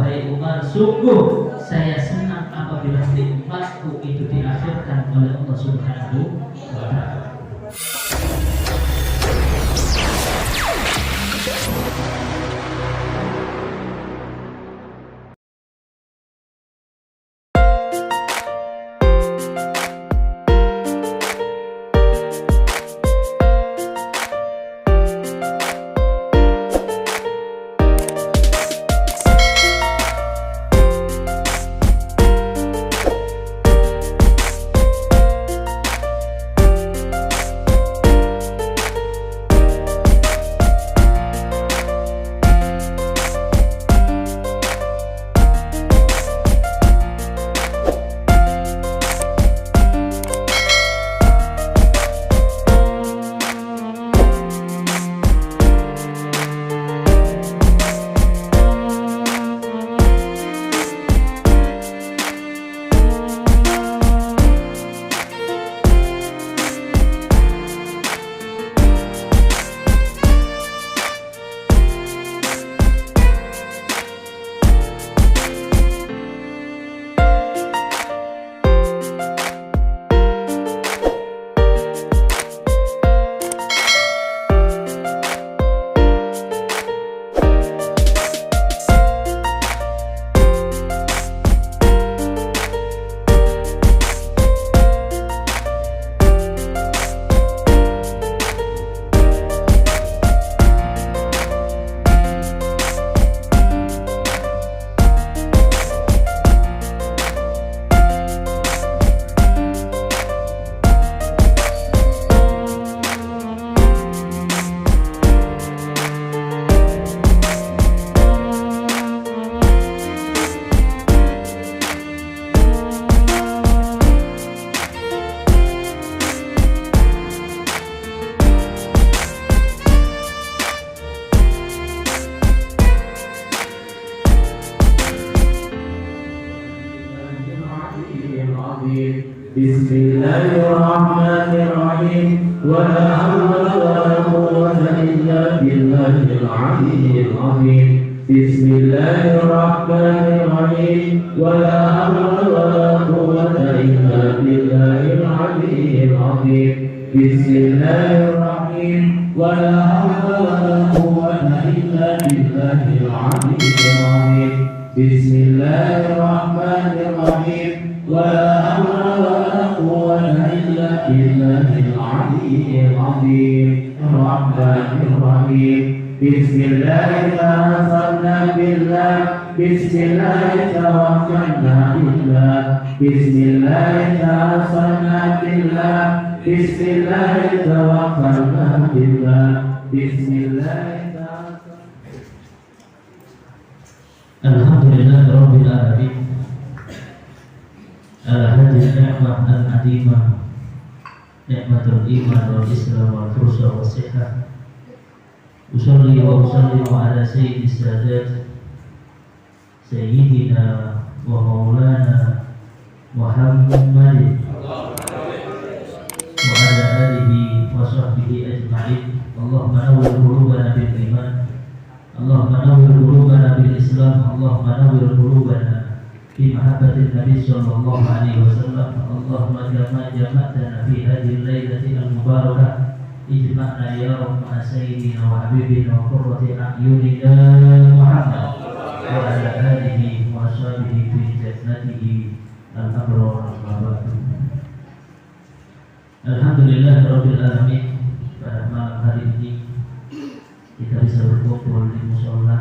wahai Umar, sungguh saya senang apabila nikmatku itu diakhirkan oleh Allah Subhanahu wa Ta'ala. Bismillahirrahmanirrahim. Wala hawla wala quwwata illa billahil aliyyil azim. Bismillahirrahmanirrahim. Wala hawla wala quwwata illa billahil aliyyil azim. Bismillahirrahmanirrahim. Wala hawla wala quwwata illa billahil aliyyil azim. Bismillahirrahmanirrahim. Wala hawla wala quwwata illa billahil aliyyil azim. Rahmanirrahim. Bismillahirrahmanirrahim. Bismillahirrahmanirrahim. Bismillahirrahmanirrahim. Bismillahirrahmanirrahim. Bismillahirrahmanirrahim. Alhamdulillahirabbil alamin. Al-hadiyah ni'mah al-adimah, ni'matul iman wal islam wal fursa wal sihah. Usalli wa usallimu ala sayyidis sadat sayyidina wa maulana Muhammadin wa ala alihi wa sahbihi ajma'in. Allahumma nawwir qulubana bil iman, Allahumma nawwir qulubana bil islam, Allahumma nawwir qulubana fi mahabbatin Nabi sallallahu alaihi wasallam. Allahumma kama jama'tana fi hadhihi al-lailati al-mubarakah, ijma'na ya rabbana sayyidina wa habibina wa qurrati a'yunina Muhammad wa ala alihi wa sahbihi fi jannatihi al-abrar. Alhamdulillahirabbil alamin. Pada malam hari ini kita bisa berkumpul di mushola.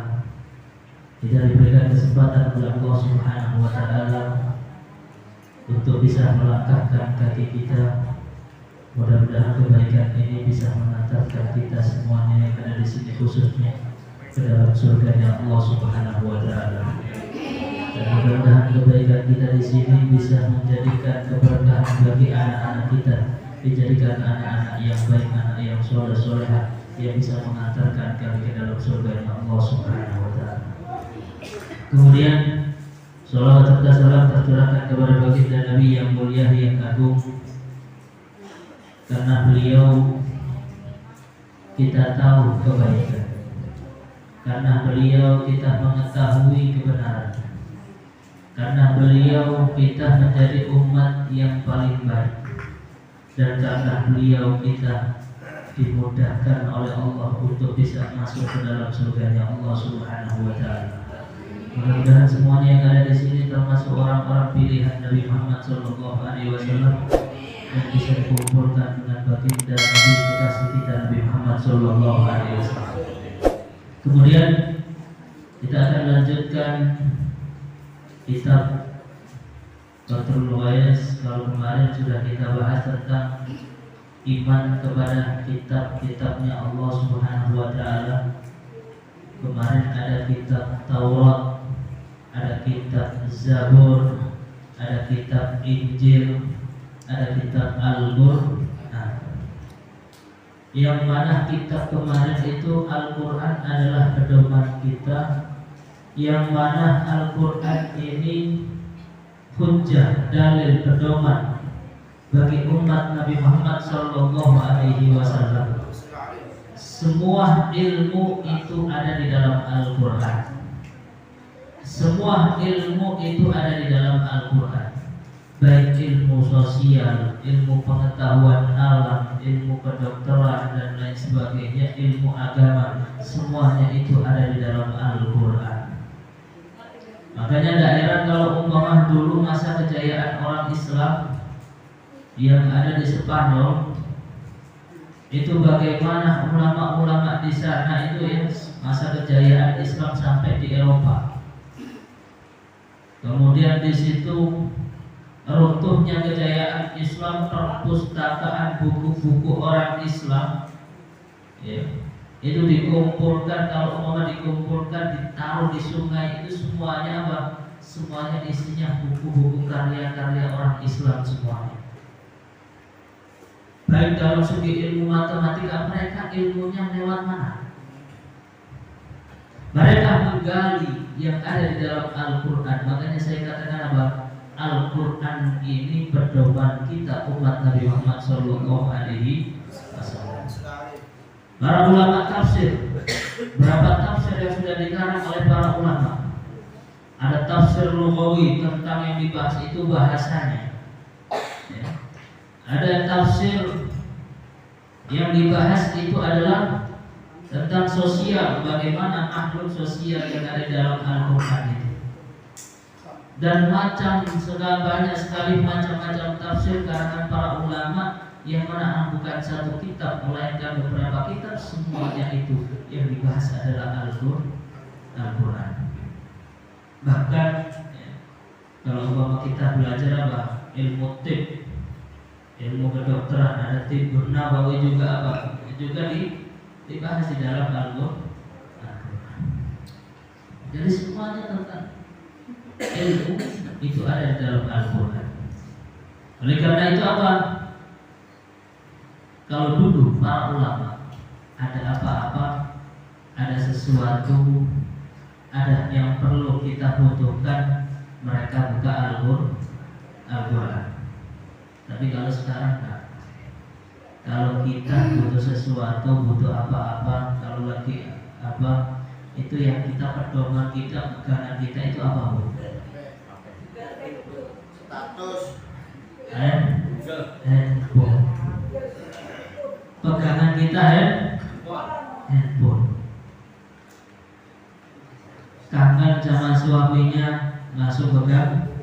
Kita diberikan kesempatan oleh Allah Subhanahu wa Ta'ala untuk bisa melangkahkan kaki kita. Mudah-mudahan kebaikan ini bisa mengantarkan kita semuanya yang ada di sini, khususnya ke dalam surganya Allah Subhanahu wa Ta'ala. Dan mudah-mudahan kebaikan kita di sini bisa menjadikan keberkahan bagi anak-anak kita, dijadikan anak-anak yang baik, anak yang soleh-solehah, yang bisa mengantarkan kami ke dalam surganya Allah Subhanahu wa Ta'ala. Kemudian salawat serta salam tercurahkan kepada baginda Nabi yang mulia yang agung, karena beliau kita tahu kebaikan, karena beliau kita mengetahui kebenaran, karena beliau kita menjadi umat yang paling baik, dan karena beliau kita dimudahkan oleh Allah untuk bisa masuk ke dalam surganya Allah Subhanahu wa taala. Mudah-mudahan semuanya yang ada di sini termasuk orang-orang pilihan Nabi Muhammad sallallahu alaihi wasallam yang bisa dikumpulkan dengan baginda Nabi kekasih kita Nabi Muhammad sallallahu alaihi wasallam. Kemudian kita akan lanjutkan kitab Fathul Ghayas. Kalau kemarin sudah kita bahas tentang iman kepada kitab-kitabnya Allah Subhanahu wa taala. Kemarin ada kitab Taurat, ada kitab Zabur, ada kitab Injil, ada kitab Al-Qur'an. Yang mana kitab kemarin itu Al-Qur'an adalah pedoman kita, yang mana Al-Qur'an ini hujjah, dalil, pedoman bagi umat Nabi Muhammad sallallahu alaihi wasallam. Semua ilmu itu ada di dalam Al-Qur'an. Semua ilmu itu ada di dalam Al-Qur'an. Baik ilmu sosial, ilmu pengetahuan alam, ilmu kedokteran dan lain sebagainya, ilmu agama, semuanya itu ada di dalam Al-Qur'an. Makanya daerah kalau umpama dulu masa kejayaan orang Islam yang ada di Spanyol, itu bagaimana ulama-ulama di sana itu ya, masa kejayaan Islam sampai di Eropa. Kemudian di situ runtuhnya kejayaan Islam, perpustakaan buku-buku orang Islam ya, itu dikumpulkan. Kalau umpama dikumpulkan, ditaruh di sungai, itu semuanya apa? Semuanya isinya buku-buku karya-karya orang Islam semuanya. Baik dalam segi ilmu matematika, mereka ilmunya lewat mana? Mereka menggali yang ada di dalam Al-Qur'an. Makanya saya katakan apa? Al-Qur'an ini pedoman kita umat Nabi Muhammad sallallahu alaihi wasallam. Para ulama tafsir, berapa tafsir yang sudah dikarang oleh para ulama? Ada tafsir lughawi, tentang yang dibahas itu bahasanya ya. Ada tafsir yang dibahas itu adalah tentang sosial, bagaimana makhluk sosial yang ada dalam Al-Qur'an itu. Dan banyak sekali macam-macam tafsir karangan para ulama, yang mana bukan satu kitab melainkan beberapa kitab, semuanya itu yang dibahas adalah Al-Qur'an. Bahkan ya, kalau kita belajar apa? Ilmu tib, ilmu kedokteran, ada tibbun nabawi juga apa? Juga dibahas di dalam Al-Qur'an. Jadi semuanya tentang ilmu itu ada di dalam Al-Qur'an. Oleh karena itu apa? Kalau dulu para ulama ada apa-apa, ada sesuatu, ada yang perlu kita butuhkan, mereka buka Al-Qur'an. Tapi kalau sekarang enggak. Kalau kita butuh sesuatu, butuh apa-apa, kalau lagi apa, itu yang kita pedoman kita, pegangan kita itu apa, Bu? Status handphone. Pegangan kita handphone. Kangen sama suaminya, langsung pegang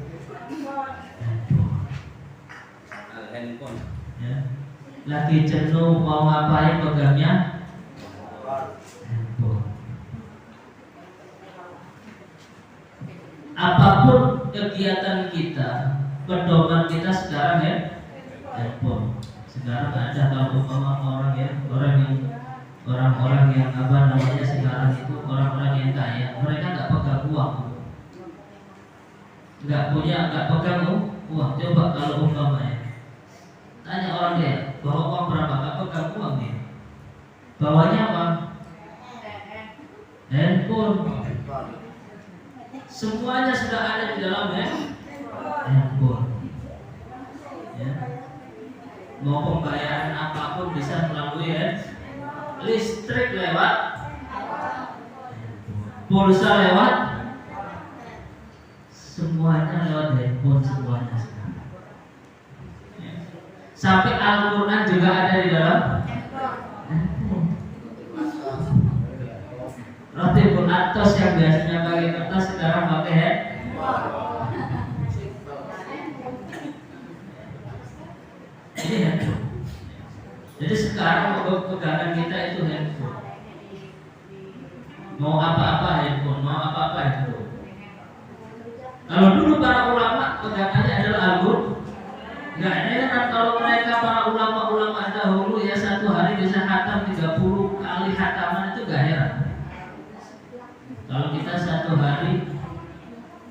handphone. Ya. Lagi jenuh mau ngapain, pegangnya handphone. Apapun kegiatan kita, pedoman kita sekarang ya handphone. Sekarang ada kalau orang yang apa namanya sekarang itu orang-orang yang kaya, mereka nggak pegang uang, nggak pegang uang. Coba kalau umpamanya tanya orang dia bawa uang berapa, nggak pegang uang dia, bawanya apa? Handphone. Semuanya sudah ada di dalam handphone. Ya. Mau pembayaran apapun bisa melalui listrik lewat, pulsa lewat, semuanya lewat handphone semuanya sekarang. Ya. Sampai Al-Quran juga ada di dalam handphone. Roti pun atas yang biasanya pakai kertas sekarang pakai handphone. Ini handphone. Jadi sekarang pegangan kita itu handphone. Mau apa-apa handphone, mau apa-apa handphone. Kalau dulu para ulama pegangannya adalah Al-Quran, nggak heran kalau mereka para ulama-ulama dahulu ya satu hari bisa khatam 30 kali khataman, itu nggak heran. Kalau kita satu hari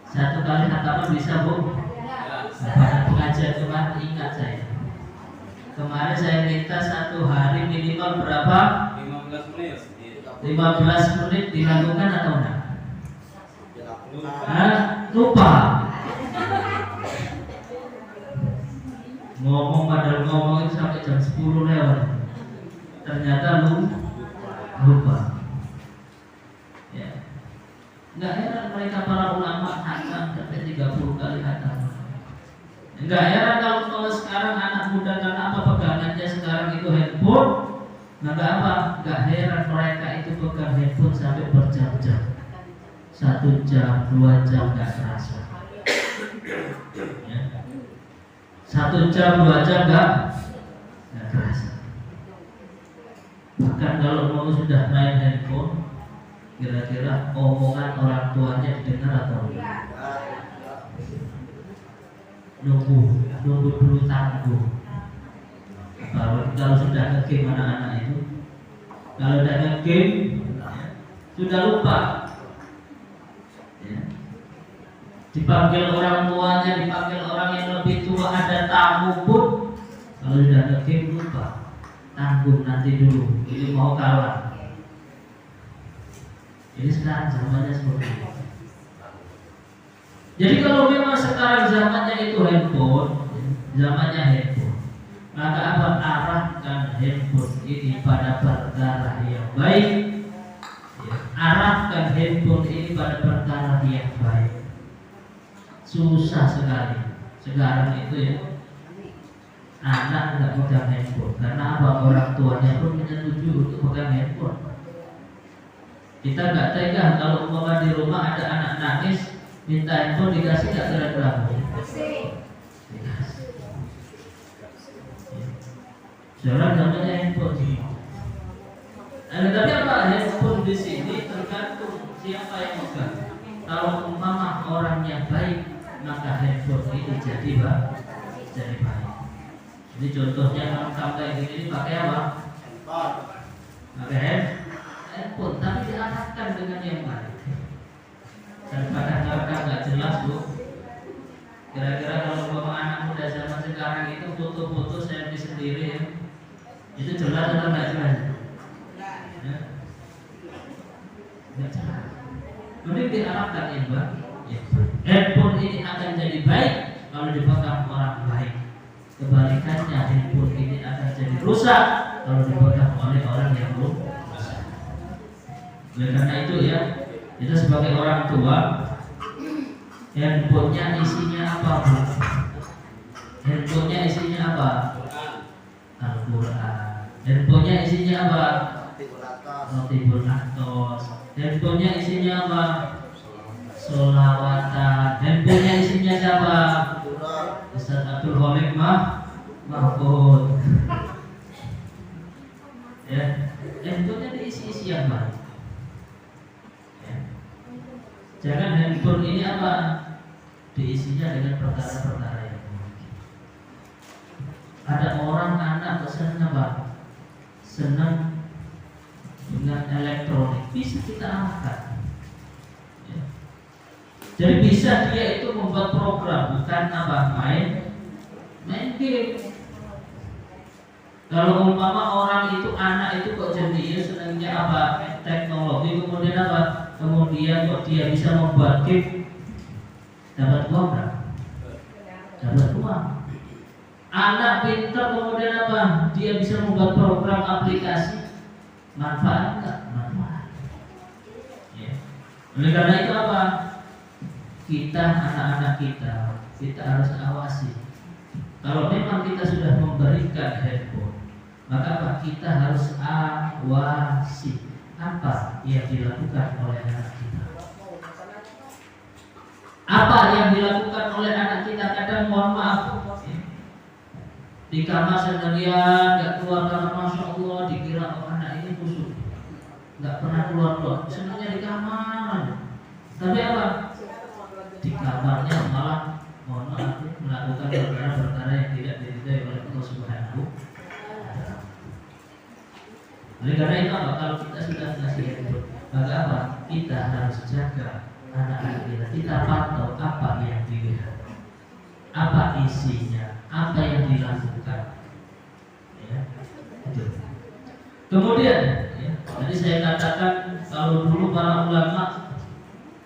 satu kali khataman bisa, Bu? Pada pengajian kemarin ingat saya. Kemarin saya minta satu hari minimal berapa? 15 menit. 15 menit dilakukan atau enggak? Lupa. Ngomong padahal ngomong itu sampai jam 10 lewat. Ternyata lupa. Ya. Enggak heran mereka para ulama khatam sampai 30 kali khatam. Enggak heran kalau sekarang anak muda, karena apa pegangannya sekarang itu handphone. Nah, enggak heran mereka itu pegang handphone sampai berjam-jam. 1 jam, 2 jam enggak terasa. Ya. 1 jam, 2 jam enggak terasa. Bahkan kalau mau sudah main handphone, kira-kira omongan orang tuanya didengar atau enggak? Nunggu dulu tangguh. Kalau sudah nge-game anak-anak itu, kalau udah nge-game sudah lupa. Ya. Dipanggil orang tuanya, dipanggil orang yang lebih tua, ada tamu pun, kalau sudah nge-game lupa. Tanggung nanti dulu, ini mau kalah. Ini sekarang zamannya seperti itu. Jadi kalau memang sekarang zamannya itu handphone, maka apa? Arahkan handphone ini pada perkara yang baik. Ya, arahkan handphone ini pada perkara yang baik. Susah sekali sekarang itu ya. Anak nggak pegang handphone karena apa? Orang tuanya pun menyetujui untuk pegang handphone. Kita nggak tega kalau umpama di rumah ada anak nangis, minta handphone dikasih nggak kira-kira? Dikasih. Sekarang namanya handphone sih. Tapi apa? Handphone di sini tergantung siapa yang pegang. Kalau umpama orangnya baik, maka handphone ini jadi baik. Jadi contohnya kalau sampai gini pakai apa? Pakai handphone, tapi diarahkan dengan yang baik. Daripada nggak jelas, Bu. Kira-kira kalau bapak anak muda zaman sekarang itu foto-foto selfie sendiri ya, itu jelas atau nggak jelas? Ya? Nggak jelas. Kemudian diarahkan yang baik. Ya. Handphone ini akan jadi baik kalau dipegang orang baik. Kebalikannya, handphone ini akan jadi rusak kalau dipegang oleh orang yang rusak. Oleh karena itu ya, kita sebagai orang tua, handphonenya isinya apa, Bu? Handphonenya isinya apa? Al-Quran. Handphonenya isinya apa? Rotibul Atos. Handphonenya isinya apa? Sholawatan. Handphonenya isinya siapa? Ustaz Abdul Khalid Mahfud. Ya, handphonenya diisi-isi yang baik. Jangan handphone ini apa? Diisinya dengan perkara-perkara yang baik. Ada orang anak senang apa? Senang dengan elektronik, bisa kita arahkan. Ya. Jadi bisa dia itu membuat program, bukan apa? Main game. Kalau umpama orang itu anak itu kok jadi senangnya apa? Teknologi, kemudian apa? Kemudian kok dia bisa membuat game, dapat uang enggak? Dapat uang. Anak pintar kemudian apa? Dia bisa membuat program aplikasi, manfaat enggak? Manfaat. Ya. Oleh karena itu apa? kita, anak-anak kita harus awasi. Kalau memang kita sudah memberikan handphone, maka apa? Kita harus awasi apa yang dilakukan oleh anak kita. Apa yang dilakukan oleh anak kita? Kadang mohon maaf, di kamar sendirian, nggak keluar kamar, masya Allah, dikira anak ini kusuk, nggak pernah keluar, senangnya di kamar. Tapi apa? Di kamarnya malah mohon maaf melakukan perkara-perkara yang tidak diridhai oleh Allah Subhanahu wa Ta'ala. Oleh karena itu apa? Kalau kita sudah ngasih handphone, maka apa? Kita harus jaga anak-anak kita. Kita pantau apa yang dilihat, apa isinya, apa yang dilakukan. Ya, itu. Kemudian, ya, tadi saya katakan kalau dulu para ulama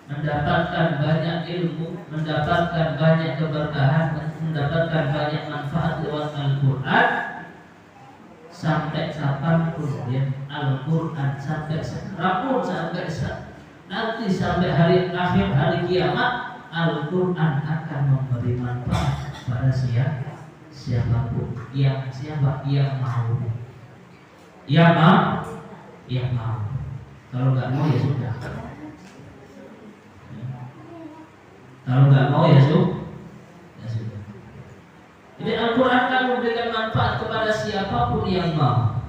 mendapatkan banyak ilmu, mendapatkan banyak keberkahan, mendapatkan banyak manfaat lewat Al-Quran. Sampai kapanpun ya, Al-Quran sampai sekarang pun, sampai nanti sampai hari akhir, hari kiamat, Al-Quran akan memberi manfaat pada siapapun yang mau, yang mau. Kalau nggak mau ya sudah. Kalau nggak mau ya sudah. Jadi Al-Quran akan memberikan manfaat kepada siapapun yang mau.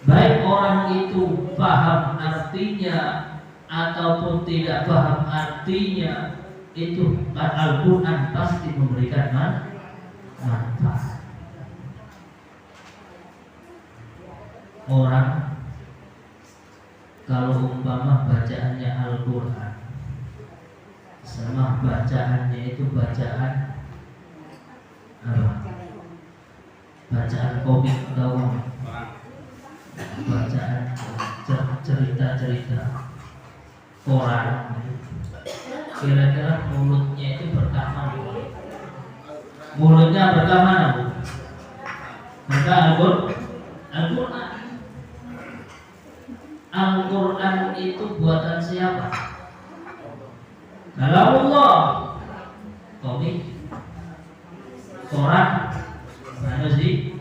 Baik orang itu paham artinya ataupun tidak paham artinya, itu Al-Quran pasti memberikan manfaat. Orang kalau umpama bacaannya Al-Quran sama bacaannya itu bacaan bacaan komik doang, bacaan cerita-cerita koran, kira-kira mulutnya itu berkah mana? Mulutnya berkah mana, Bu? Berkah Al-Quran. Al-Quran itu buatan siapa? Kalau Allah. Komik, koran, mana sih?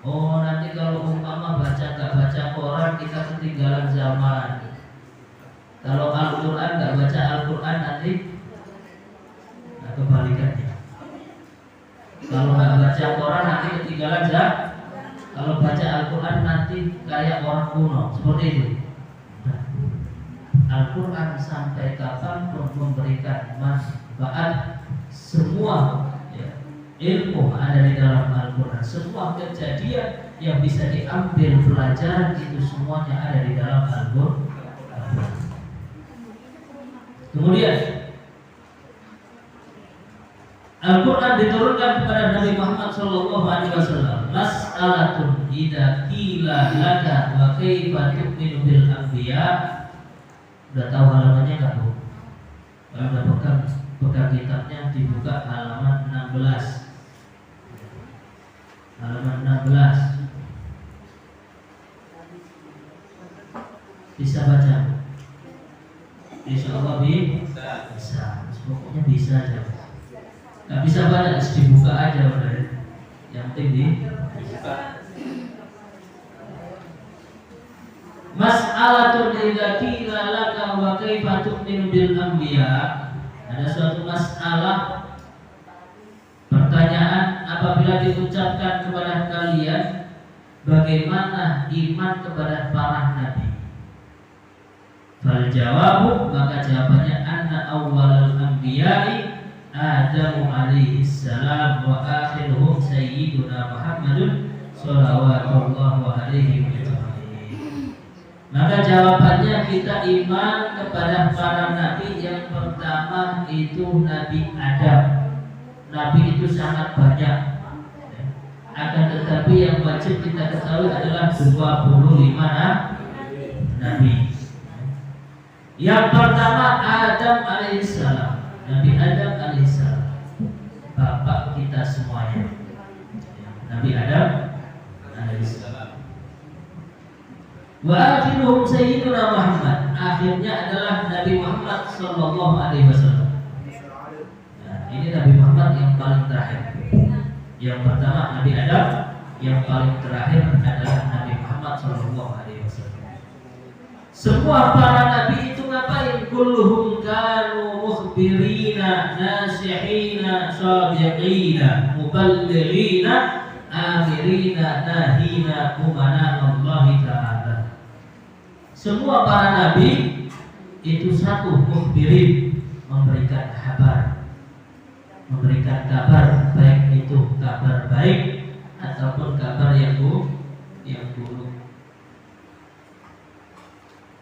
Oh, nanti kalau umpama nggak baca koran, kita ketinggalan zaman. Kalau Al-Quran nggak baca Al-Quran, nanti kebalikannya. Kalau nggak baca koran, nanti ketinggalan zaman. Kalau baca Al-Quran, nanti kayak orang kuno, seperti itu. Al-Quran sampai kapanpun memberikan manfaat. Semua ya, ilmu ada di dalam Al-Quran. Semua kejadian yang bisa diambil pelajaran itu semuanya ada di dalam Al-Quran. Kemudian Al-Quran diturunkan kepada Nabi Muhammad SAW. Mas'alatun idza qila laka wa kaifa tu'minu bil anbiya. Udah tahu halamannya nggak, Bu? Kalau udah pegang kitabnya, dibuka halaman 16. Halaman 16. Bisa baca? Insya Allah bisa. Pokoknya bisa aja. Nggak bisa baca, dibuka aja udah. Yang penting dibuka. Mas'alatun idza qila laka wa kaifa tu'minu bil anbiya. Ada suatu masalah, pertanyaan apabila diucapkan kepada kalian, bagaimana iman kepada para nabi? Fal jawabu, maka jawabannya anna awwalal anbiya'i Adamu alaihi salam wa akhiruhum sayyiduna Muhammadun sallallahu alaihi wasallam. Maka jawabannya kita iman kepada para nabi. Yang pertama itu Nabi Adam. Nabi itu sangat banyak. Akan tetapi yang wajib kita ketahui adalah 25 nabi. Yang pertama Adam alaihissalam. Nabi Adam alaihissalam, bapak kita semuanya. Nabi Adam alaihissalam. Wa akhiruhum sayyiduna Muhammad. akhirnya adalah Nabi Muhammad Sallallahu Alaihi Wasallam. Nah, ini Nabi Muhammad yang paling terakhir. Yang pertama Nabi Adam, yang paling terakhir adalah Nabi Muhammad Sallallahu Alaihi Wasallam. Semua para nabi itu ngapain? Kulluhum kanu mukhbirina, nasihina, sadiqina, muballighina, amirina, nahina, umana Allah Ta'ala. Semua para nabi itu satu, mukhbirin, memberikan kabar, baik itu kabar baik ataupun kabar yang buruk.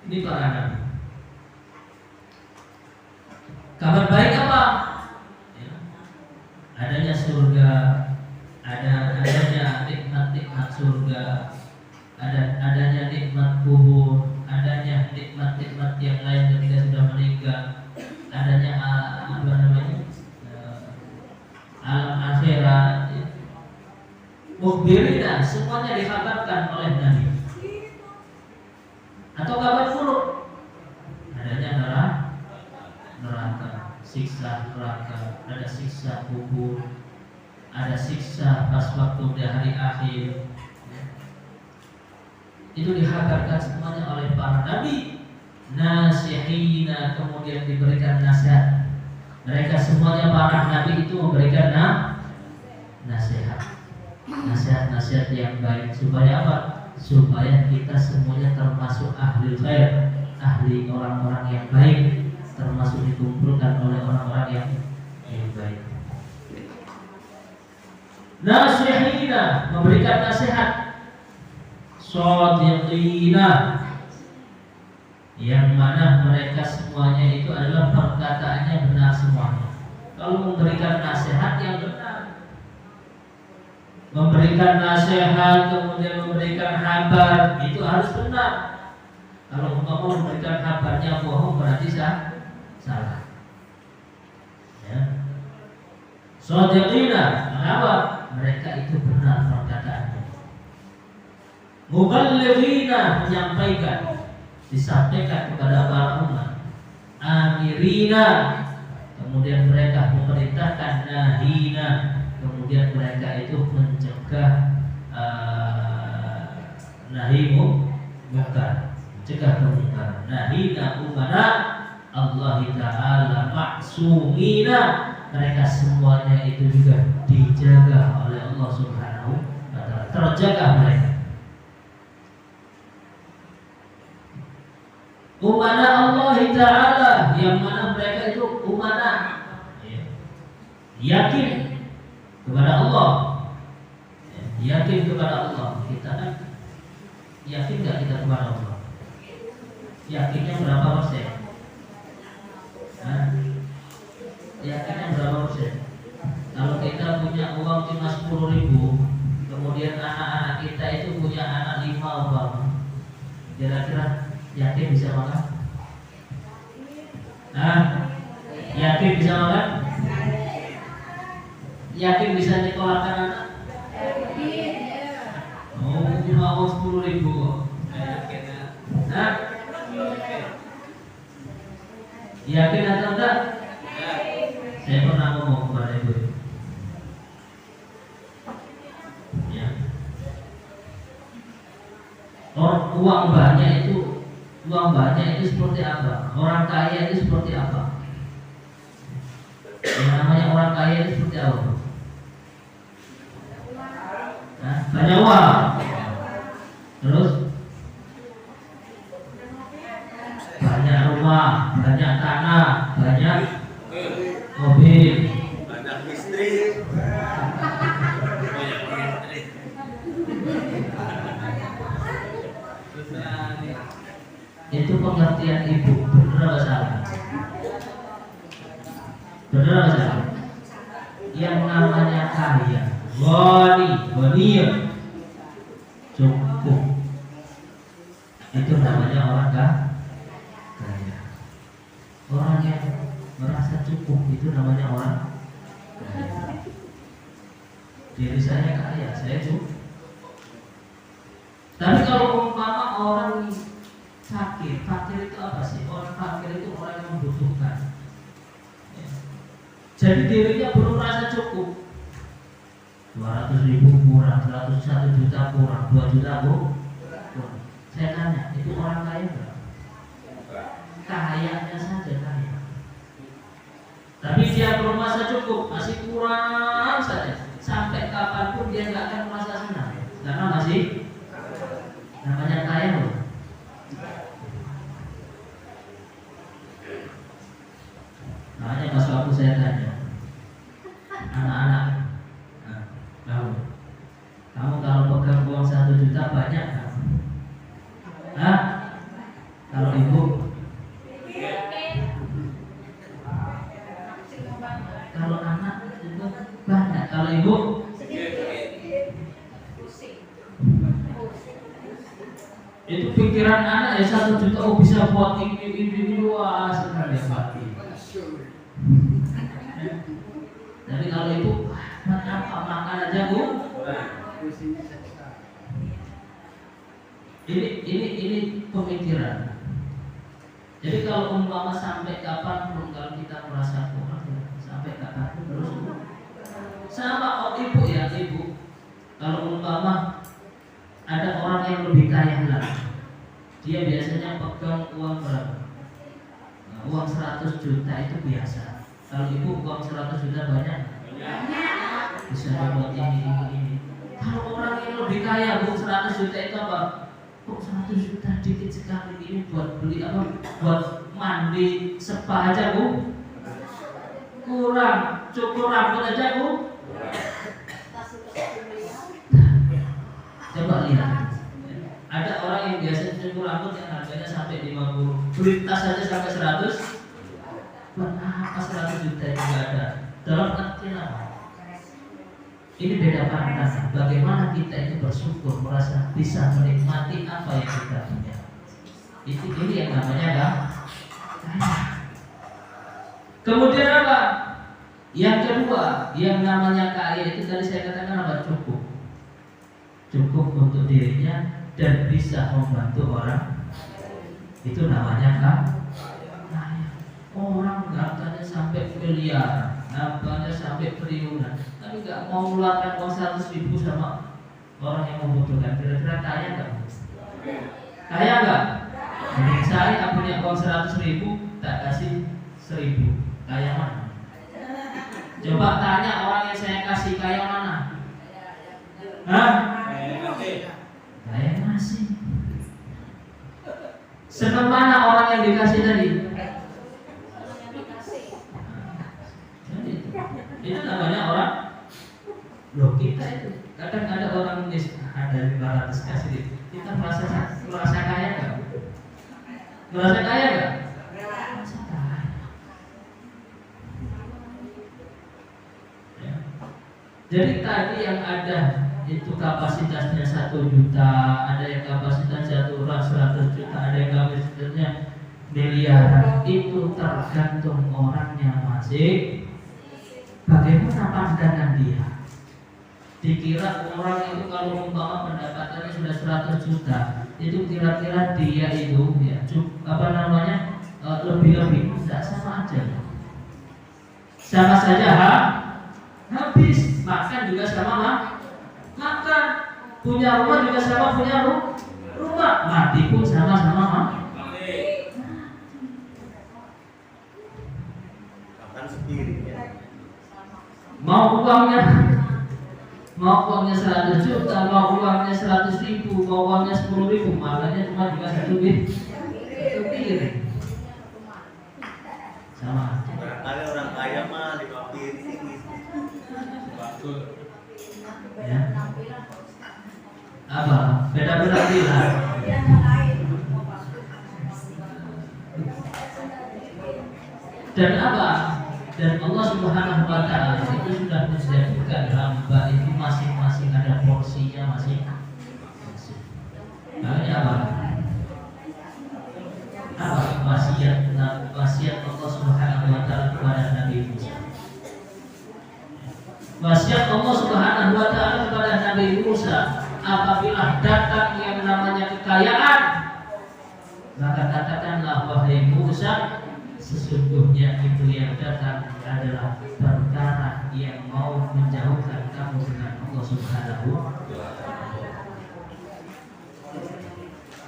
Ini para nabi. Kabar baik apa? Ya, adanya surga, adanya nikmat surga, adanya nikmat kubur, adanya nikmat yang lain ketika sudah meninggal, adanya alam akhirat. Ya. Mukhbirina, semuanya dikabarkan oleh Nabi. Atau kabar buruk, adanya neraka, siksa neraka, ada siksa kubur, ada siksa pas waktu di hari akhir. Itu dikabarkan semuanya oleh para nabi. Nasihina, kemudian diberikan nasihat. Mereka semuanya para nabi itu memberikan nasihat yang baik. Supaya apa? Supaya kita semuanya termasuk ahli khair, ahli orang-orang yang baik, termasuk dikumpulkan oleh orang-orang yang baik. Nasihina, memberikan nasihat. Shadiqina, yang mana mereka semuanya itu adalah perkataannya benar semuanya. Kalau memberikan nasihat yang benar, memberikan nasihat kemudian memberikan kabar itu harus benar. Kalau umpama memberikan kabarnya bohong berarti salah. Ya. Shadiqina, kenapa? Mereka itu benar perkataannya. Muballighina, menyampaikan, disampaikan kepada para umat. Amirina, kemudian mereka memerintahkan. Nahina, kemudian mereka itu mencegah nahi munkar, mencegah kemungkaran. Nahina umana Allah Ta'ala maksumina, mereka semuanya itu juga dijaga oleh Allah Subhanahu wa Ta'ala, terjaga mereka. Umana Allah Ta'ala, yang mana mereka itu umana, yakin kepada Allah, yakin kepada Allah. Kita kan yakin nggak kita kepada Allah? Yakinnya berapa persen? Yakinnya berapa persen? Kalau kita punya uang cuma 10.000, kemudian anak-anak kita itu punya anak 5 uang, kira-kira yakin bisa makan? Yakin bisa makan? Yakin bisa nyekolahkan anak? Oh, cuma uang 10.000. Yakin atau enggak? Saya pernah ngomong kepada ibu. Ya. Uang banyak itu seperti apa? Orang kaya itu seperti apa? Yang namanya orang kaya itu seperti apa? Banyak uang. Terus banyak rumah, banyak tanah, banyak mobil, banyak istri. Itu pengertian ibu, benar atau salah? Benar atau salah? Yang namanya kaya, ghaniyah, cukup, itu namanya orang kaya. Orang yang merasa cukup itu namanya orang kaya. Diri saya kaya, saya cukup. Tapi kalau umpama orang fakir itu apa? membutuhkan. Jadi dirinya belum merasa cukup. 200.000 kurang, 101 juta kurang, 2 juta kurang. Saya tanya, itu orang kaya enggak? Kayanya saja kaya. Tapi dia belum merasa cukup, masih kurang saja. Sampai kapanpun dia nggak akan merasa senang, karena masih namanya kaya loh. Makanya pas waktu saya tanya anak-anak, kamu kalau pegang uang 1 juta banyak nggak? Hah? Kalau ibu? Kalau anak itu banyak. Kalau ibu? Itu pikiran anak ya 1 juta, oh bisa buat ini wah senang ya Pak. Tapi kalau ibu apa makan aja bu? Ini pemikiran. Jadi kalau umpama sampai kapanpun kalau kita merasa kurang, sampai kapanpun terus sama kok ibu ya ibu. Kalau umpama ada orang yang lebih kaya lagi, dia biasanya pegang uang berapa? Nah, uang 100 juta itu biasa. Kalau ibu uang 100 juta banyak? Bisa buat ini. Kalau orang yang lebih kaya bu 100 juta itu apa? Kok 100 juta dikit sekali ini buat beli apa? Buat mandi spa aja bu? Kurang, cukur rambut aja bu? Coba lihat. Ada orang yang biasa cukur rambut yang harganya sampai 50, beli tas aja sampai 100. Kenapa 100 juta itu nggak ada? Dalam artian apa? Ini beda pandangan. Bagaimana kita itu bersyukur, merasa bisa menikmati apa yang kita punya. Ini yang namanya kaya. Kemudian apa? Yang kedua, yang namanya kaya itu tadi saya katakan apa? Cukup. Cukup untuk dirinya dan bisa membantu orang. Itu namanya kaya. Orang hartanya sampai miliar, hartanya sampai triliunan, tapi nggak mau mengeluarkan uang 100.000 sama orang yang membutuhkan. Kira-kira kaya nggak? Kaya nggak? Saya punya uang 100.000, tak kasih 1.000. Kaya mana? Coba tanya orang yang saya kasih, kaya mana? Hah? Kaya masih. Senang mana orang yang dikasih tadi? Itu namanya orang. Loh kita itu kadang ada orang ada 500 kasih kita merasa kaya nggak? Merasa kaya nggak? Merasa kaya. Ya. Jadi tadi yang ada itu kapasitasnya 1 juta, ada yang kapasitasnya 100 juta, ada yang kapasitasnya miliaran. Itu tergantung orangnya masing. Bagaimana pandangan dia? Dikira orang itu kalau umpama pendapatannya sudah 100 juta, itu kira-kira dia itu ya lebih-lebih, tidak sama aja. Sama saja habis. Makan juga sama makan. Punya rumah juga sama punya rumah. Mati pun sama-sama mati. Makan sendiri ya. Mau uangnya 100 juta, mau uangnya 100.000, mau uangnya 10.000, makanya cuma juga satu piring. Sama. Barangkali orang kaya mah 5 piring. Ya. Apa? Beda-beda pilihan. Dan apa? Dan Allah Subhanahu wa Ta'ala itu sudah menjadikan hamba itu masing-masing ada porsinya masing-masing. Makanya apa? Wasiat Allah Subhanahu wa Ta'ala kepada Nabi Musa. Wasiat Allah Subhanahu wa Ta'ala kepada Nabi Musa, apabila datang yang namanya kekayaan, maka katakanlah wahai Musa, Sesungguhnya itu yang datang adalah perkara yang mau menjauhkan kamu dengan Allah Subhanahu wa Ta'ala.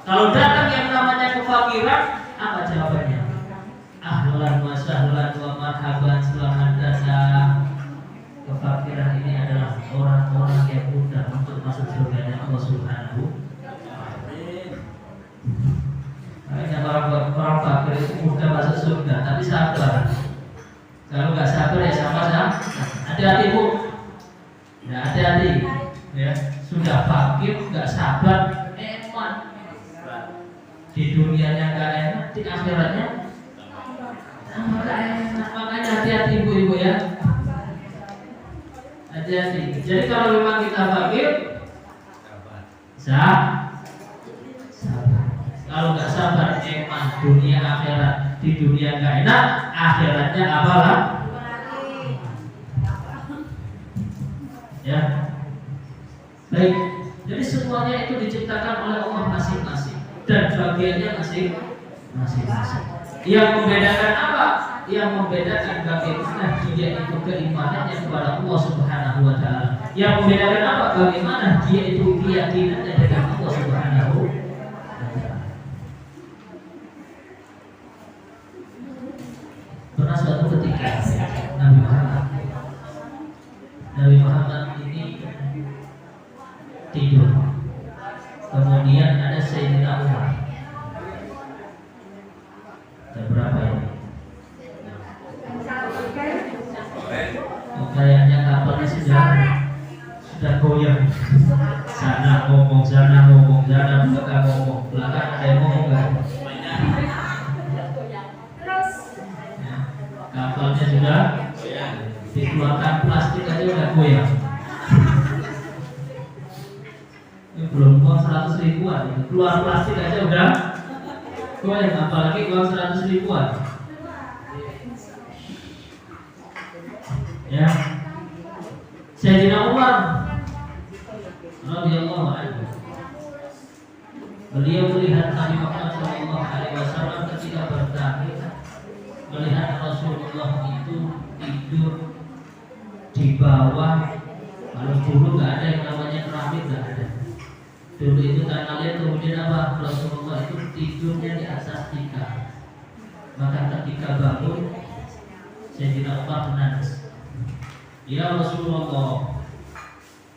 Kalau datang yang namanya kefakiran, apa jawabannya? Ahlan wa sahlan wa marhaban, selamat datang. Kefakiran ini adalah orang-orang yang mudah untuk masuk surga Allah Subhanahu wa Ta'ala. Makanya orang fakir itu mudah masuk surga, tapi sabar. Kalau nggak sabar ya sama-sama. Hati-hati Bu. Ya hati-hati. Ya sudah fakir nggak sabar, eman. Di dunianya nggak enak, di akhiratnya nggak enak. Makanya hati-hati ibu-ibu ya. Hati-hati. Jadi kalau memang kita fakir, sabar. Kalau nggak sabar, eman dunia akhirat. Di dunia nggak enak, akhiratnya apalah? Ya, baik. Jadi semuanya itu diciptakan oleh Allah masing-masing dan bagiannya masing-masing. Yang membedakan apa? Yang membedakan bagaimana dia itu keimanannya kepada Allah Subhanahu wa Ta'ala. Yang membedakan apa? Bagaimana dia itu keyakinannya dengan Allah Subhanahu wa Ta'ala. Pernah suatu ketika Nabi Muhammad ini tidur. Kemudian ada Sayyidina Umar. Jam berapa ini? Kayaknya kapalnya sudah goyang. Sana ngomong, sana belakang ngomong, belakang ada yang ngomong nggak? Kapalnya sudah dikeluarkan plastik aja udah goyang. Ini belum uang 100 ribuan, keluar plastik aja udah goyang, apalagi uang 100 ribuan. Ya, Sayyidina Umar radhiyallahu anhu, beliau melihat Nabi Muhammad SAW ketika bertahmid, melihat Rasulullah itu tidur di bawah. Kalau dulu nggak ada yang namanya keramik, nggak ada. Dulu itu tanah liat, kemudian apa? Rasulullah itu tidurnya di atas tikar. Maka ketika bangun, Sayyidina Umar menangis. Ya Rasulullah,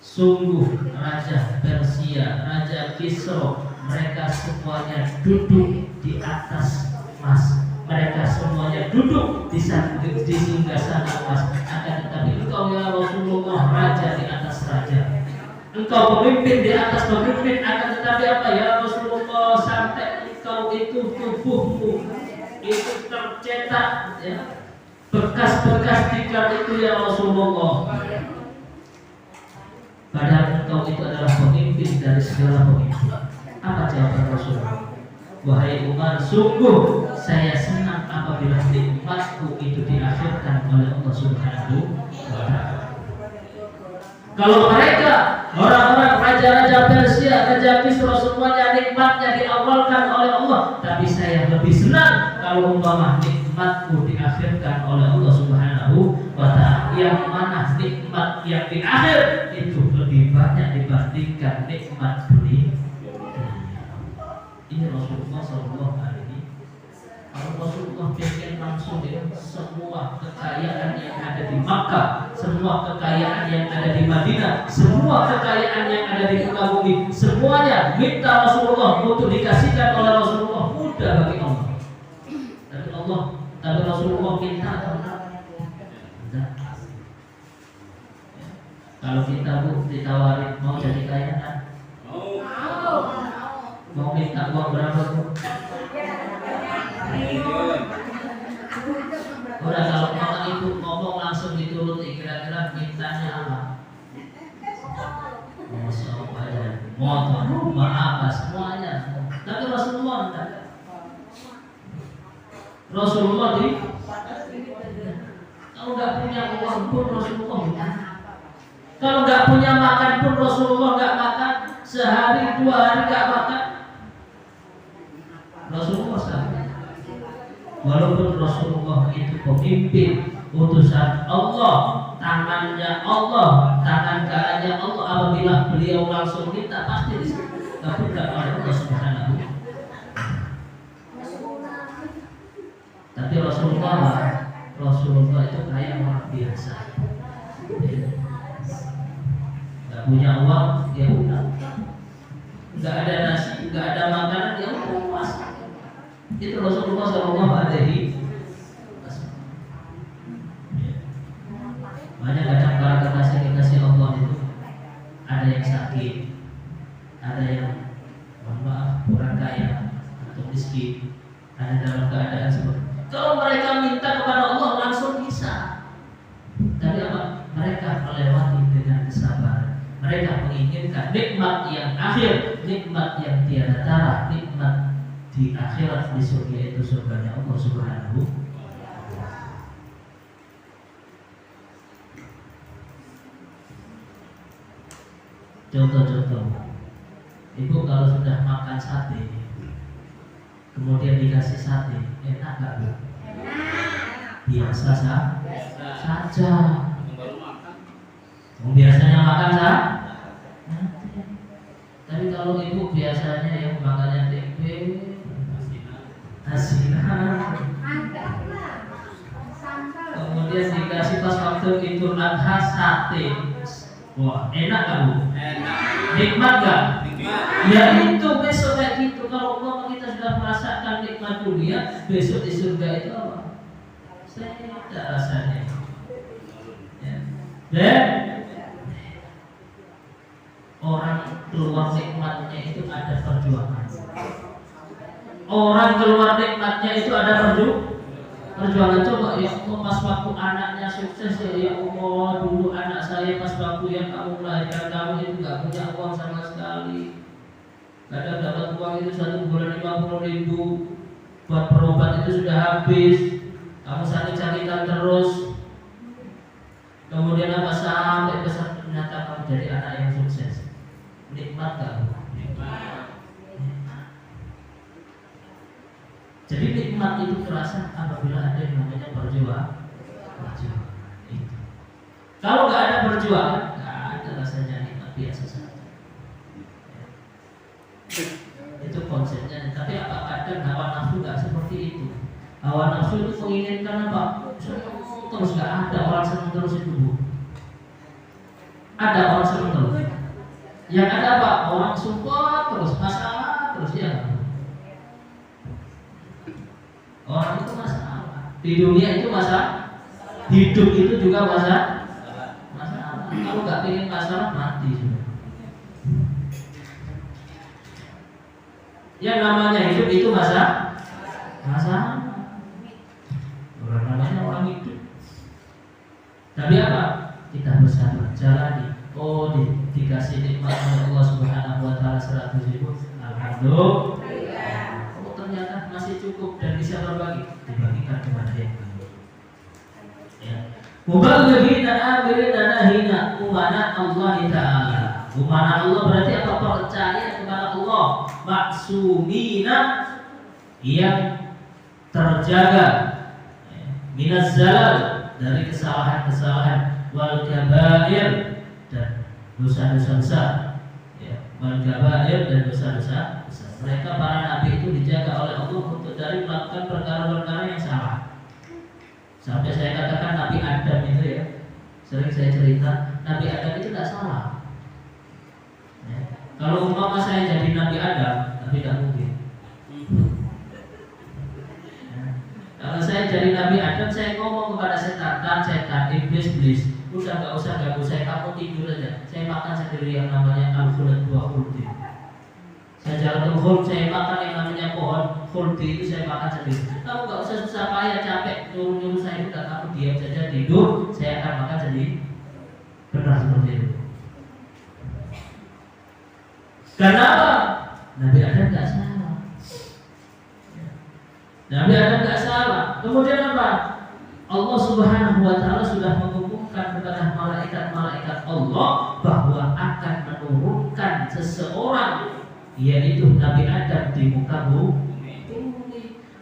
sungguh Raja Persia, Raja Kisra, mereka semuanya duduk di atas emas. Mereka semuanya duduk di singgasana emas. Akan tetapi engkau ya Rasulullah, raja di atas raja. Engkau pemimpin di atas pemimpin. Akan tetapi apa ya Rasulullah, sampai engkau itu tubuhmu itu tercetak ya, bekas-bekas tikar itu ya Rasulullah. Padahal engkau itu adalah pemimpin dari segala pemimpin. Apa jawaban Rasulullah? Wahai Umar, sungguh saya senang apabila nikmatku itu diakhirkan oleh Allah Subhanahu wa Ta'ala. Kalau mereka orang-orang raja-raja Persia, raja Kisra, semuanya nikmatnya diawalkan oleh Allah, tapi saya lebih senang kalau umpama nikmatku diakhirkan oleh Allah Subhanahu wa Ta'ala. Yang mana nikmat yang di akhir itu lebih banyak dibandingkan nikmat dunia. Ini Rasulullah Sallallahu Alaihi. Kalau Rasulullah pengen langsung ya, semua kekayaan yang ada di Makkah, semua kekayaan yang ada di Madinah, semua kekayaan yang ada di muka bumi, semuanya minta Rasulullah untuk dikasihkan oleh Rasulullah, mudah bagi Allah. Tapi Rasulullah minta atau enggak? Kalau kita Bu ditawarin mau jadi kaya kan? Mau minta uang berapa Bu? Udah, kalau mama ibu ngomong langsung dituruti, kira-kira mintanya apa? Masya Allah ya, motor, rumah, apa semuanya. Tapi Rasulullah enggak. Rasulullah kalau nggak punya uang pun Rasulullah enggak. Kalau nggak punya makan pun Rasulullah nggak makan. Sehari 2 hari nggak makan. Rasulullah SAW. Walaupun Rasulullah itu pemimpin utusan Allah, tangannya Allah, tangan kanannya Allah, apabila beliau langsung minta pasti dikabulkan oleh Allah Subhanahu. Tapi Rasulullah itu kayak orang biasa, nggak punya uang, ya udah, nggak ada nasi, nggak ada makanan, ya udah puasa. Itu Rasulullah SAW. Banyak kadang para kekasih Allah itu ada yang sakit, ada yang mohon maaf kurang kaya atau miskin, ada dalam keadaan seperti. Kalau mereka minta kepada Allah langsung bisa. Tapi apa? Mereka melewati dengan kesabaran. Mereka menginginkan nikmat yang akhir, nikmat yang tiada tara, nikmat di akhirat di surga, itu surganya Allah Subhanahu. Contoh-contoh, ibu kalau sudah makan sate, kemudian dikasih sate, enak gak bu? Biasa saja. Biasanya makan tapi kalau ibu biasanya yang makannya tempe, asinan, kemudian dikasih pas waktu itu adha sate, wah enak gak bu? Nikmat gak? Ya itu besok kayak gitu. Kalau kita sudah merasakan nikmat dunia, besok di surga itu apa? Saya tidak rasanya. Dan orang keluar nikmatnya itu ada perjuangan. Orang keluar nikmatnya itu ada perjuangan. Coba ya Allah, pas waktu anaknya sukses ya Allah, dulu anak saya pas waktu yang kamu melahirkan kamu itu gak punya uang sama sekali. Kadang dapat uang itu 1 bulan 50.000, buat berobat itu sudah habis. Kamu sakit-sakitan terus. Kemudian apa sampai besar ternyata kamu jadi anak yang sukses. Nikmat gak? Nikmat. Jadi nikmat itu terasa apabila ada yang namanya perjuangan. Itu. Kalau nggak ada perjuangan, nggak ada rasanya nikmat, biasa saja. Itu konsepnya. Tapi apa kadang hawa nafsu nggak seperti itu. Hawa nafsu itu menginginkan apa? Terus nggak ada orang senang terus itu bu. Ada orang senang terus. Yang ada apa? Orang support terus, masalah terus ya. Orang itu masalah. Di dunia itu masalah. Hidup itu juga masalah. Kalau nggak ingin masalah mati sudah. Yang namanya hidup itu masalah. Orang namanya orang hidup. Tapi apa? Kita bersabar, jalani. Oh, dikasih nikmat oleh Allah Subhanahu wa taala 100.000. Alhamdulillah. Oh, ternyata masih cukup dan bisa berbagi. Dibagikan kepada yang lain. Ya. Muballighina amrina nahina umana Allah Ta'ala. Umana Allah berarti apa? Percaya kepada Allah. Maksumina yang terjaga minaz zalal, dari kesalahan-kesalahan, wal kabair, dan dosa-dosa besar, ya, wal kabair, dan dosa-dosa besar. Mereka para nabi itu dijaga oleh Allah untuk dari melakukan perkara-perkara yang salah. Sampai saya katakan Nabi Adam itu ya, sering saya cerita, Nabi Adam itu tidak salah. Ya. Kalau umpama saya jadi Nabi Adam, tapi tidak mungkin. Kalau saya jadi Nabi Adam, saya ngomong kepada setan, iblis, udah gak usah ganggu saya, kamu tidur aja. Saya makan sendiri yang namanya al-khulud wa khuldi. Saya jalan khuld, saya makan yang namanya pohon khuldi itu saya makan sendiri. Kamu gak usah susah payah capek nyuruh saya, udah kamu diam saja tidur, saya akan makan sendiri. Benar seperti itu. Karena apa? Nabi Adam gak salah. Nabi Adam gak salah. Kemudian apa? Allah Subhanahu wa taala sudah mengumumkan kepada malaikat-malaikat Allah bahwa akan menurunkan seseorang, yaitu Nabi Adam, di muka bumi.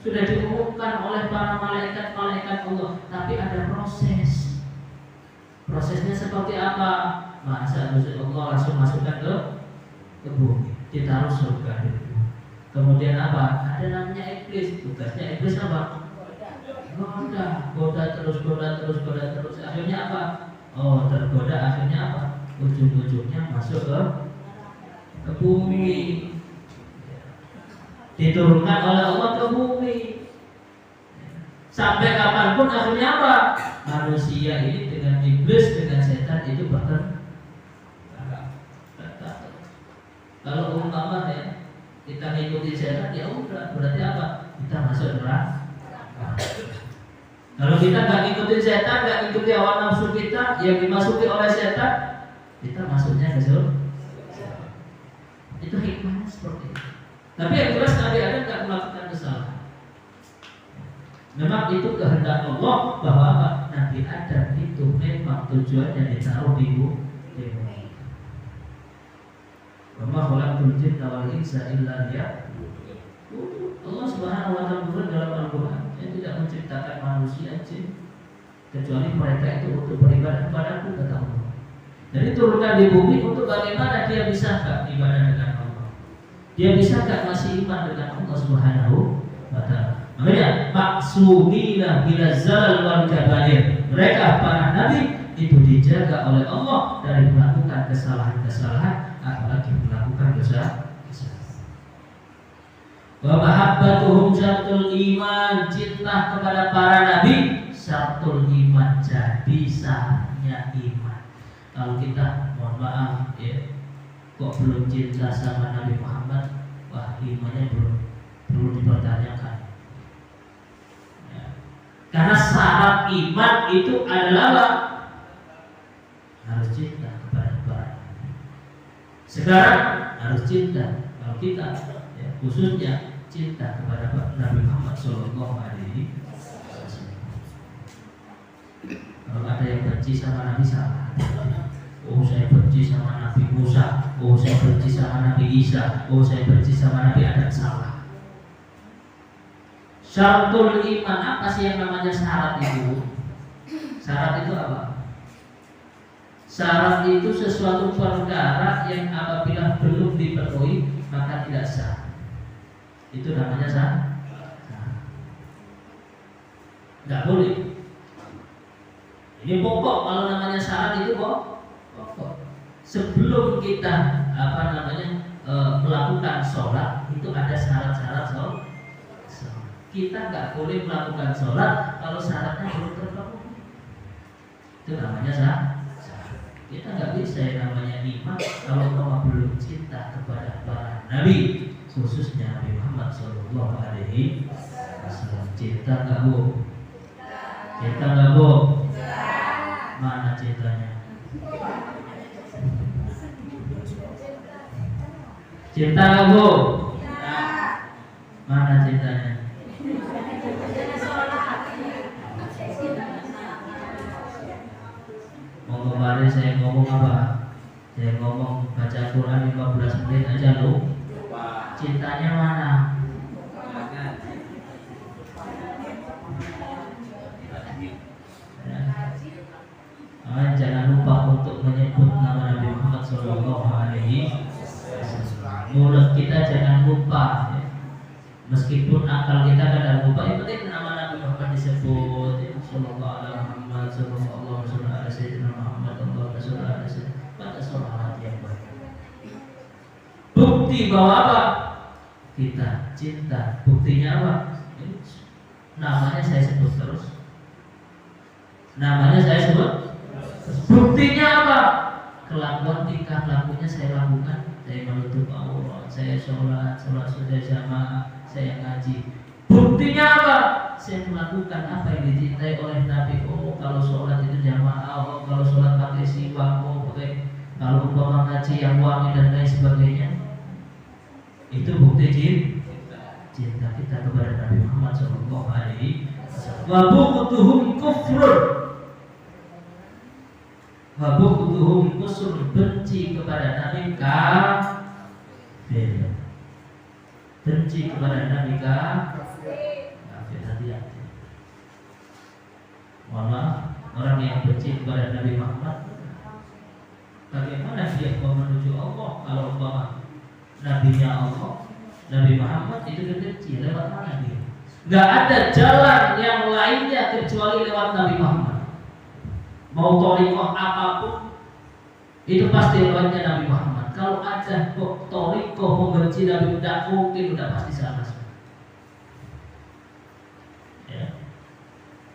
sudah diumumkan oleh para malaikat-malaikat Allah, tapi ada proses. Prosesnya seperti apa? Masa Allah langsung masukkan ke bumi, ditaruh surga itu. Kemudian apa? Ada namanya iblis. Tugasnya iblis apa? Goda terus. Akhirnya apa? Oh, tergoda, akhirnya apa? Ujung-ujungnya masuk ke bumi. Diturunkan oleh Allah ke bumi. Sampai kapanpun akhirnya apa? Manusia ini dengan iblis, dengan setan itu bertengkar. Kalau umpama ya kita mengikuti setan, ya udah, berarti apa? Kita masuk neraka. Kalau kita nggak ngikutin setan, nggak ngikuti hawa nafsu kita yang dimasuki oleh setan, kita masuknya ke surga. Itu hikmahnya seperti itu. Tapi yang jelas Nabi Adam nggak melakukan kesalahan. Memang itu kehendak Allah bahwa apa? Nabi Adam itu memang tujuannya ditaruh di bumi. Wa khalaqtul jinna wal insa illa liya'budun. Allah Subhanahu wa taala berfirman dalam Al-Qur'an, "Saya tidak menciptakan manusia jin kecuali mereka itu untuk beribadah kepadaku," kata Allah. Jadi turunkan di bumi untuk bagaimana dia bisa ibadah dengan Allah. Dia bisa masih iman dengan Allah Subhanahu wa taala. Makanya maksumina bila zalal wal kabair. Mereka para nabi itu dijaga oleh Allah dari melakukan kesalahan-kesalahan, apalagi melakukan dosa. Wa mahabbatuhum syartul iman, cinta kepada para nabi syartul iman, jadi sahnya iman. Kalau kita mohon maaf ya, kok belum cinta sama Nabi Muhammad, wah imannya perlu dipertanyakan. Ya. Karena syarat iman itu adalah harus cinta kepada para nabi. Sekarang harus cinta, kalau kita ya, khususnya cinta kepada Nabi Muhammad Sallallahu Alaihi Wasallam. Kalau ada yang benci sama Nabi salah. Oh saya benci sama Nabi Musa, oh saya benci sama Nabi Isa, oh saya benci sama Nabi Adam, salah. Syaratul iman, apa sih yang namanya syarat itu? Syarat itu apa? Syarat itu sesuatu perkara yang apabila belum dipenuhi maka tidak sah. Itu namanya sah. Tidak boleh. Ini pokok, kalau namanya syarat itu pokok. Sebelum kita melakukan sholat itu ada syarat-syarat sholat. Kita nggak boleh melakukan sholat kalau syaratnya belum terpenuhi. Itu namanya syarat. Kita nggak bisa yang namanya iman kalau kamu belum cinta kepada para nabi, khususnya Nabi Muhammad Sallallahu Alaihi Wasallam. Cinta nggak bu? Cinta nggak bu? Mana cintanya? Cinta nggak bu? Mana cintanya? Mau kemarin saya ngomong apa? Saya ngomong baca Quran 15 menit aja lu. Cintanya mana? Jangan lupa untuk menyebut nama Nabi Muhammad Sallallahu Alaihi Wasallam. Mulut kita jangan lupa, ya. Meskipun akal kita kadang lupa, yang penting nama Nabi Muhammad disebut. Ya. Sallallahu Alaihi Muhammad, Sallallahu Alaihi Sayyidina Muhammad, Sallallahu Alaihi Wasallam. Pada sholat yang baik. Bukti bahwa apa? Kita cinta. Buktinya apa? Namanya saya sebut terus. Namanya saya sebut. Buktinya apa? Kelakuan tingkah lakunya saya lakukan. Saya menutup aurat, saya sholat sudah jamaah, saya ngaji. Buktinya apa? Saya melakukan apa yang dicintai oleh Nabi. Oh, kalau sholat itu jamaah, oh, kalau sholat pakai siwak, oh, pakai kalau umpama ngaji yang wangi dan lain sebagainya. Itu bukti cinta kita kepada Nabi Muhammad Sallallahu Alaihi Wasallam. Wa bughduhum kufrun. Wa bughduhum kufrun, benci kepada Nabi kafir. Benci kepada Nabi kafir. Malah orang yang benci kepada Nabi Muhammad, bagaimana dia mau menuju Allah kalau umpama nabinya Allah, Nabi Muhammad itu benci, lewat mana dia? Gak ada jalan yang lainnya kecuali lewat Nabi Muhammad. Mau thariqah apapun itu pasti lewatnya Nabi Muhammad. Kalau ada thariqah membenci Nabi, tidak mungkin, sudah pasti salah. Ya.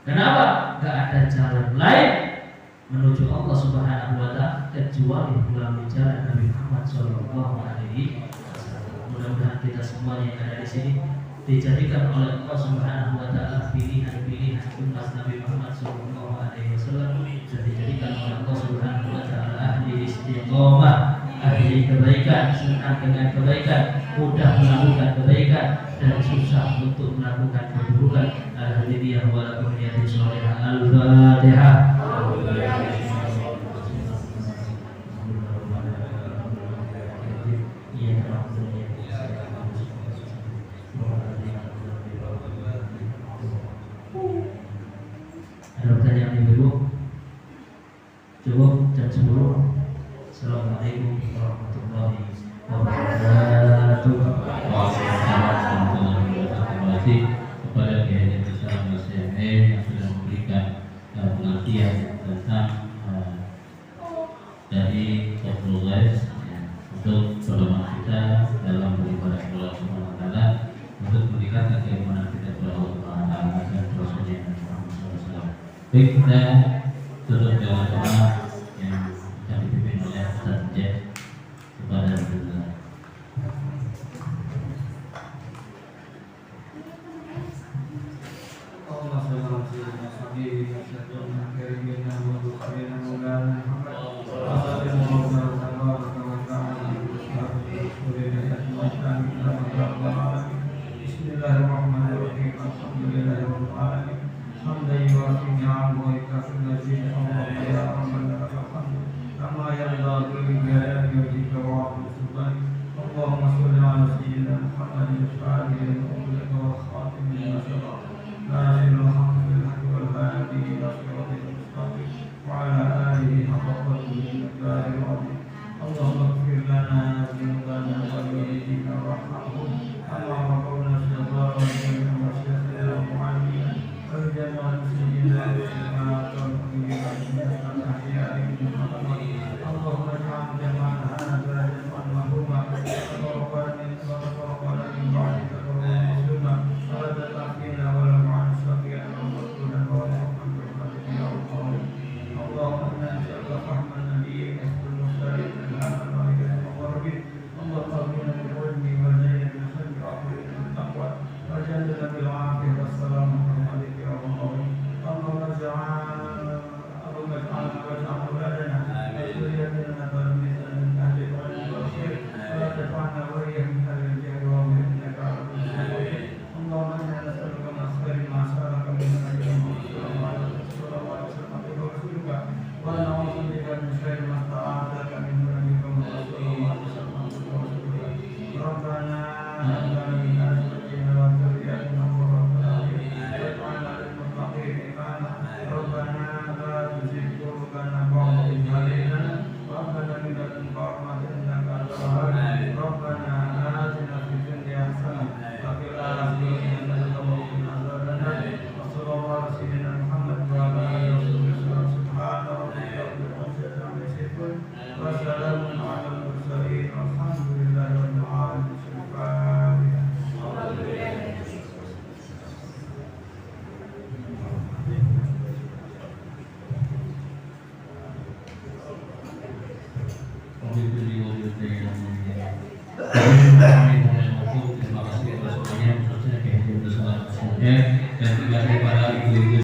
Kenapa? Gak ada jalan lain menuju Allah Subhanahu wa Ta'ala kecuali melalui jalan Nabi Muhammad Sallallahu Alaihi Wasallam. Mudah-mudahan kita semuanya yang ada di sini dijadikan oleh Allah Subhanahu wa Ta'ala pilihan-pilihan umat Nabi Muhammad Sallallahu Alaihi Wasallam, dan dijadikan oleh Allah Subhanahu wa Ta'ala ahli istiqomah, ahli kebaikan, senang dengan kebaikan, mudah melakukan kebaikan dan susah untuk melakukan keburukan. Alhamdulillah wa lakum niyatin sholihah. Al-Fatihah. Ada pertanyaan ibu? Cukup jam 10. Assalamualaikum warahmatullahi wabarakatuh. Terima kasih kepada Kiai Haji Besar MSME yang sudah memberikan pengertian tentang dari Rasulullah untuk pedoman kita dalam beribadah kepada Allah Subhanahu wa Ta'ala, untuk meningkatkan keimanan kita kepada Allah Subhanahu wa Ta'ala dan Rasulnya Muhammad SAW. Baik, kita tutup dengan doa yang akan dipimpin oleh Ustaz Jeff kepada kita. Terima kasih atas semuanya, khususnya Kiai Haji Besar MSME dan juga para